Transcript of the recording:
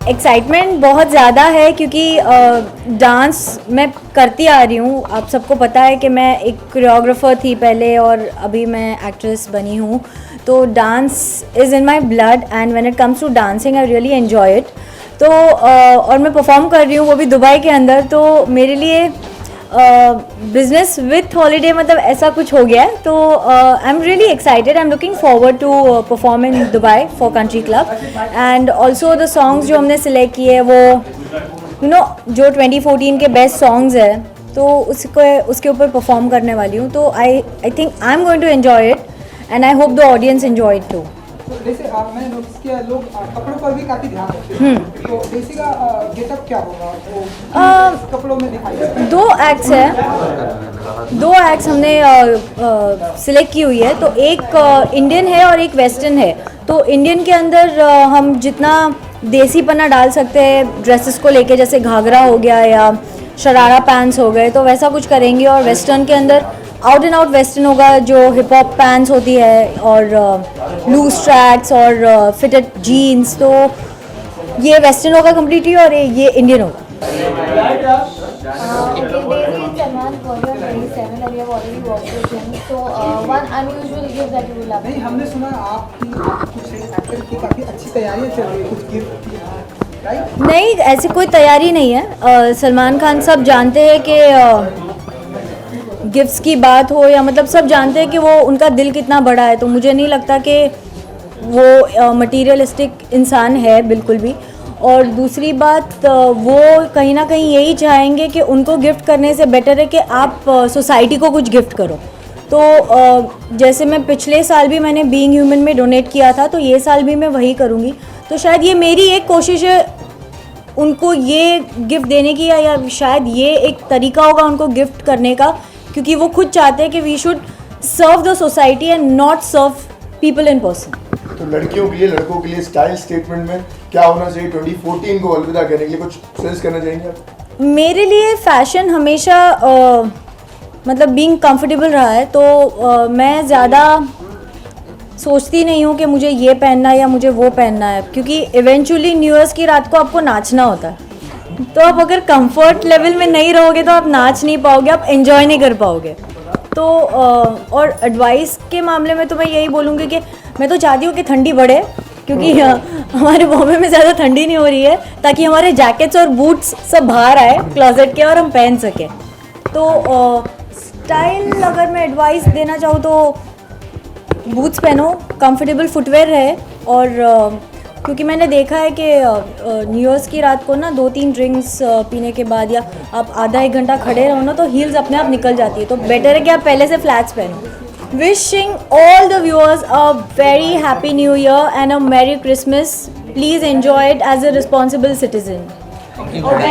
Excitement बहुत ज़्यादा है क्योंकि डांस मैं करती आ रही हूँ। आप सबको पता है कि मैं एक कोरियोग्राफर थी पहले और अभी मैं एक्ट्रेस बनी हूँ, तो dance is in my blood and when it comes to dancing I really enjoy it. तो और मैं परफॉर्म कर रही हूँ वो भी दुबई के अंदर, तो मेरे लिए बिजनेस विथ हॉलीडे मतलब ऐसा कुछ हो गया है। तो I am really excited, I am looking forward to perform in Dubai for country club and also the songs जो हमने सिलेक्ट किए वो जो 2014 के बेस्ट सॉन्ग्स है, तो उसके ऊपर परफॉर्म करने वाली हूँ। तो I think I am going to enjoy it and I hope the audience enjoy it too. जैसे मैंने नोटिस किया लोग कपड़ों पर भी काफी ध्यान रखते हैं, तो डेसी का गेटअप क्या होगा वो कपड़ों में दिखाई देता है? 2 एक्ट्स है, 2 एक्ट्स हमने सिलेक्ट की हुई है, तो एक इंडियन है और एक वेस्टर्न है। तो इंडियन के अंदर हम जितना देसी पना डाल सकते हैं ड्रेसेस को लेके, जैसे घाघरा हो गया या शरारा पैंट्स हो गए, तो वैसा कुछ करेंगे। और वेस्टर्न के अंदर आउट एंड आउट वेस्टर्न होगा, जो हिप हॉप पैंट्स होती है और लूज ट्रैक्स और फिटेड जीन्स, तो ये वेस्टर्न होगा कम्प्लीटली और ये इंडियन होगा। नहीं, हमने सुना आपकी कुछ एक्टर की काफी अच्छी तैयारियां चल रही है, कुछ गिफ्ट की, राइट? नहीं, ऐसी कोई तैयारी नहीं है। सलमान खान सब जानते हैं कि गिफ्ट्स की बात हो या मतलब सब जानते हैं कि वो उनका दिल कितना बड़ा है, तो मुझे नहीं लगता कि वो मटीरियलिस्टिक इंसान है बिल्कुल भी। और दूसरी बात, वो कहीं ना कहीं यही चाहेंगे कि उनको गिफ्ट करने से बेटर है कि आप सोसाइटी को कुछ गिफ्ट करो। तो जैसे मैं पिछले साल भी मैंने बीइंग ह्यूमन में डोनेट किया था, तो ये साल भी मैं वही करूँगी। तो शायद ये मेरी एक कोशिश है उनको ये गिफ्ट देने की, या शायद ये एक तरीका होगा उनको गिफ्ट करने का, क्योंकि वो खुद चाहते हैं कि we should serve the society and not serve people in person. तो लड़कियों के लिए, लड़कों के लिए स्टाइल स्टेटमेंट में क्या होना चाहिए 2014 को अलविदा कहने के लिए, कुछ सजेस्ट करना चाहेंगे आप? मेरे लिए फैशन हमेशा मतलब बीइंग कंफर्टेबल रहा है, तो मैं ज़्यादा सोचती नहीं हूँ कि मुझे ये पहनना है या मुझे वो पहनना है, क्योंकि इवेंचुअली न्यू ईयर्स की रात को आपको नाचना होता है। तो आप अगर कंफर्ट लेवल में नहीं रहोगे तो आप नाच नहीं पाओगे, आप एंजॉय नहीं कर पाओगे। तो और एडवाइस के मामले में तो मैं यही बोलूँगी कि मैं तो चाहती हूँ कि ठंडी बढ़े, क्योंकि हमारे बॉम्बे में ज़्यादा ठंडी नहीं हो रही है, ताकि हमारे जैकेट्स और बूट्स सब बाहर आए क्लोजेट के और हम पहन सकें। तो स्टाइल अगर मैं एडवाइस देना चाहूँ तो बूट्स पहनो, कंफर्टेबल फुटवेयर रहे, और क्योंकि मैंने देखा है कि न्यू ईयर्स की रात को ना 2-3 ड्रिंक्स पीने के बाद या आप आधा 1 घंटा खड़े रहो ना, तो हील्स अपने आप निकल जाती है, तो बेटर है कि आप पहले से फ्लैट्स पहनो। Wishing all the viewers a very happy new year and a merry Christmas. Please enjoy it as a responsible citizen. और